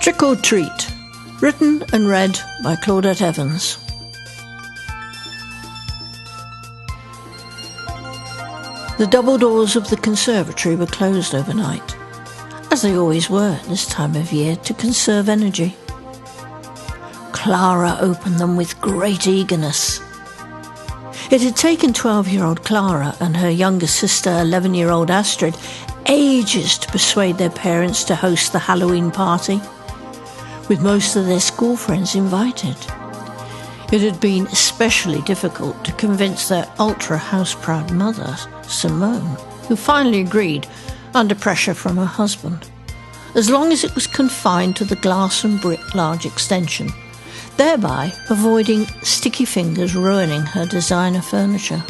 Trick or Treat, written and read by Claudette Evans. The double doors of the conservatory were closed overnight, as they always were at this time of year, to conserve energy. Clara opened them with great eagerness. It had taken 12-year-old Clara and her younger sister, 11-year-old Astrid, ages to persuade their parents to host the Halloween party, with most of their school friends invited. It had been especially difficult to convince their ultra-house-proud mother, Simone, who finally agreed under pressure from her husband, as long as it was confined to the glass and brick large extension, thereby avoiding sticky fingers ruining her designer furniture.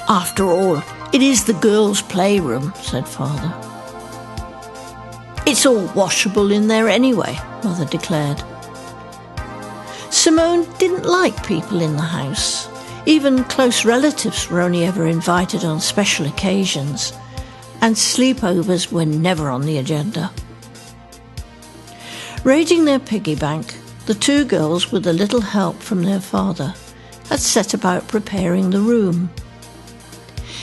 "After all, it is the girls' playroom," said Father. "It's all washable in there anyway," Mother declared. Simone didn't like people in the house. Even close relatives were only ever invited on special occasions, and sleepovers were never on the agenda. Raiding their piggy bank, the two girls, with a little help from their father, had set about preparing the room.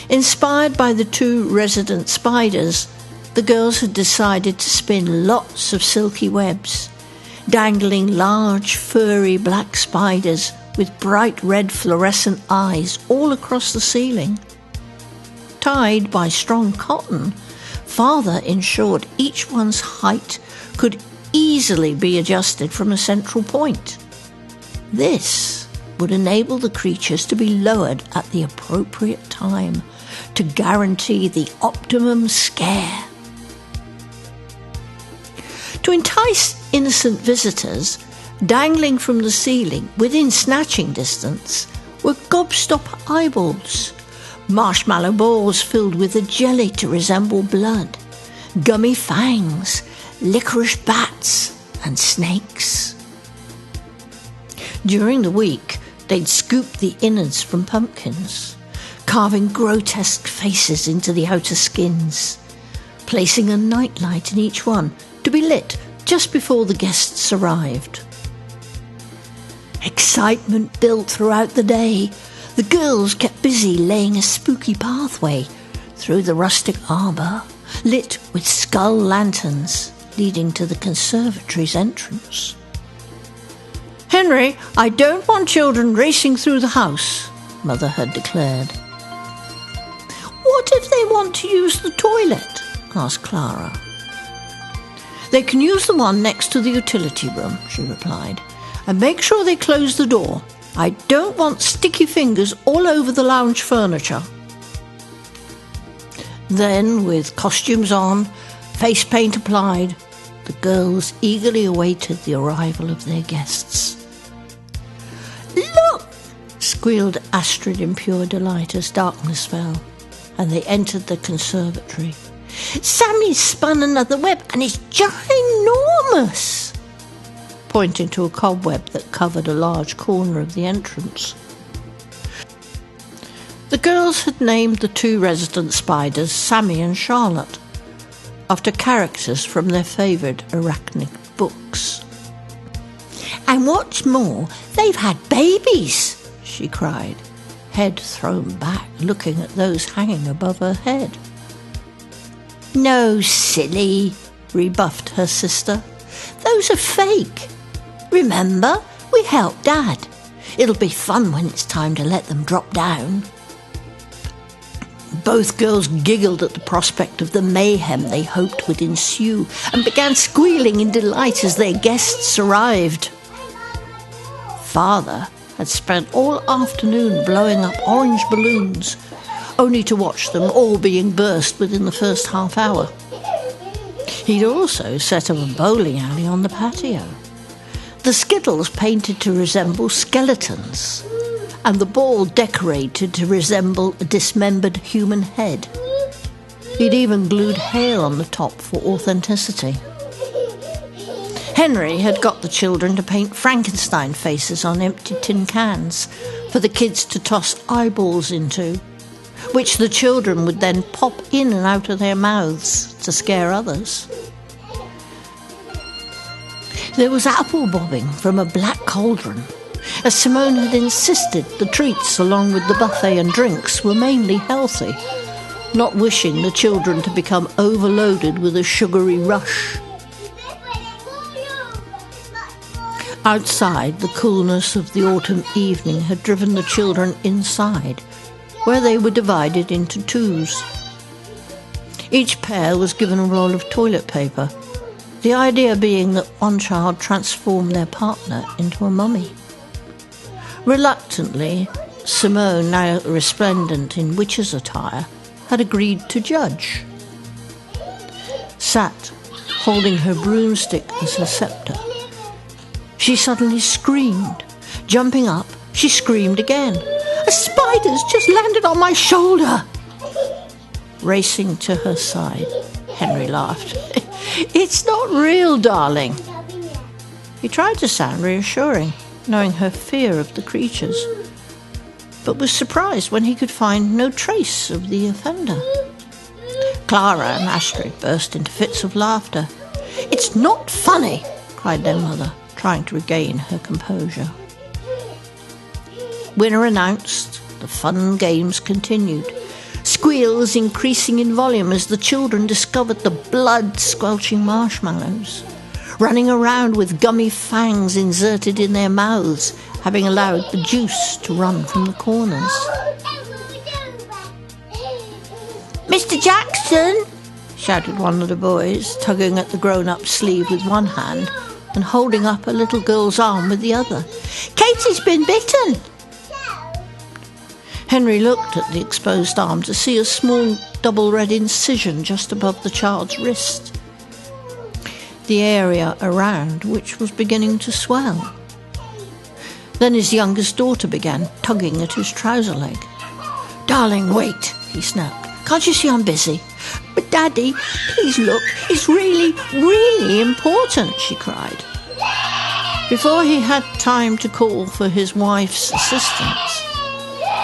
Inspired by the two resident spiders, the girls had decided to spin lots of silky webs, dangling large, furry black spiders with bright red fluorescent eyes all across the ceiling. Tied by strong cotton, Father ensured each one's height could easily be adjusted from a central point. This would enable the creatures to be lowered at the appropriate time to guarantee the optimum scare. To entice innocent visitors, dangling from the ceiling within snatching distance were gobstopper eyeballs, marshmallow balls filled with a jelly to resemble blood, gummy fangs, licorice bats, and snakes. During the week, they'd scoop the innards from pumpkins, carving grotesque faces into the outer skins, placing a nightlight in each one to be lit just before the guests arrived. Excitement built throughout the day. The girls kept busy laying a spooky pathway through the rustic arbour, lit with skull lanterns leading to the conservatory's entrance. "Henry, I don't want children racing through the house," Mother had declared. "What if they want to use the toilet?" asked Clara. "They can use the one next to the utility room," she replied, "and make sure they close the door. I don't want sticky fingers all over the lounge furniture." Then, with costumes on, face paint applied, the girls eagerly awaited the arrival of their guests. "Look!" squealed Astrid in pure delight as darkness fell, and they entered the conservatory. "Sammy's spun another web, and it's ginormous!" pointing to a cobweb that covered a large corner of the entrance. The girls had named the two resident spiders Sammy and Charlotte, after characters from their favourite arachnid books. "And what's more, they've had babies!" she cried, head thrown back, looking at those hanging above her head. "No, silly," rebuffed her sister. "Those are fake. Remember, we helped Dad. It'll be fun when it's time to let them drop down." Both girls giggled at the prospect of the mayhem they hoped would ensue and began squealing in delight as their guests arrived. Father had spent all afternoon blowing up orange balloons, only to watch them all being burst within the first half hour. He'd also set up a bowling alley on the patio, the skittles painted to resemble skeletons, and the ball decorated to resemble a dismembered human head. He'd even glued hair on the top for authenticity. Henry had got the children to paint Frankenstein faces on empty tin cans for the kids to toss eyeballs into, which the children would then pop in and out of their mouths to scare others. There was apple bobbing from a black cauldron. As Simone had insisted, the treats, along with the buffet and drinks, were mainly healthy, not wishing the children to become overloaded with a sugary rush. Outside, the coolness of the autumn evening had driven the children inside, where they were divided into twos. Each pair was given a roll of toilet paper, the idea being that one child transformed their partner into a mummy. Reluctantly, Simone, now resplendent in witch's attire, had agreed to judge. Sat, holding her broomstick as her sceptre, she suddenly screamed. Jumping up, she screamed again. "A spider's just landed on my shoulder!" Racing to her side, Henry laughed. "It's not real, darling." He tried to sound reassuring, knowing her fear of the creatures, but was surprised when he could find no trace of the offender. Clara and Astrid burst into fits of laughter. "It's not funny," cried their mother, trying to regain her composure. Winner announced, the fun games continued, squeals increasing in volume as the children discovered the blood-squelching marshmallows, running around with gummy fangs inserted in their mouths, having allowed the juice to run from the corners. "Mr. Jackson!" shouted one of the boys, tugging at the grown-up's sleeve with one hand and holding up a little girl's arm with the other. "Katie's been bitten!" Henry looked at the exposed arm to see a small double red incision just above the child's wrist, the area around which was beginning to swell. Then his youngest daughter began tugging at his trouser leg. "Darling, wait," he snapped. "Can't you see I'm busy?" "But Daddy, please look, it's really, really important," she cried. Before he had time to call for his wife's assistance,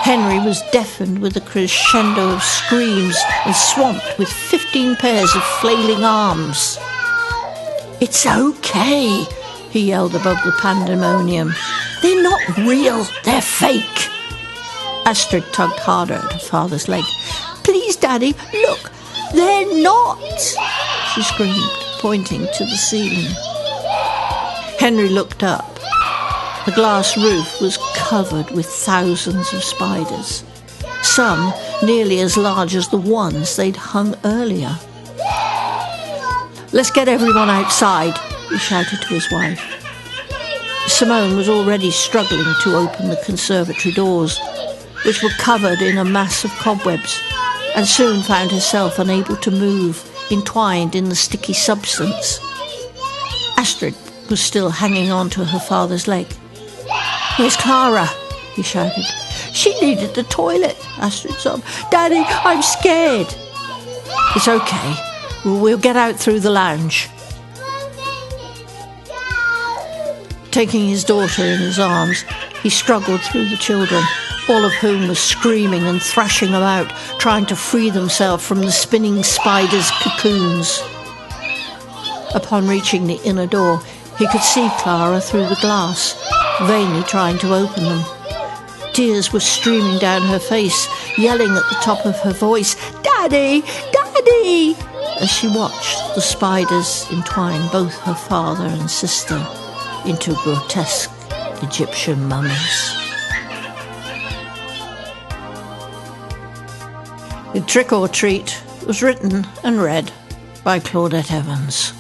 Henry was deafened with a crescendo of screams and swamped with 15 pairs of flailing arms. "It's okay," he yelled above the pandemonium. "They're not real, they're fake." Astrid tugged harder at her father's leg. "Please, Daddy, look, they're not," she screamed, pointing to the ceiling. Henry looked up. The glass roof was covered with thousands of spiders, some nearly as large as the ones they'd hung earlier. "Let's get everyone outside," he shouted to his wife. Simone was already struggling to open the conservatory doors, which were covered in a mass of cobwebs, and soon found herself unable to move, entwined in the sticky substance. Astrid was still hanging on to her father's leg. "Where's Clara?" he shouted. "She needed the toilet," Astrid sobbed. "Daddy, I'm scared." "It's okay. We'll get out through the lounge." Taking his daughter in his arms, he struggled through the children, all of whom were screaming and thrashing about, trying to free themselves from the spinning spiders' cocoons. Upon reaching the inner door, he could see Clara through the glass, vainly trying to open them. Tears were streaming down her face, yelling at the top of her voice, "Daddy! Daddy!" as she watched the spiders entwine both her father and sister into grotesque Egyptian mummies. The Trick or Treat was written and read by Claudette Evans.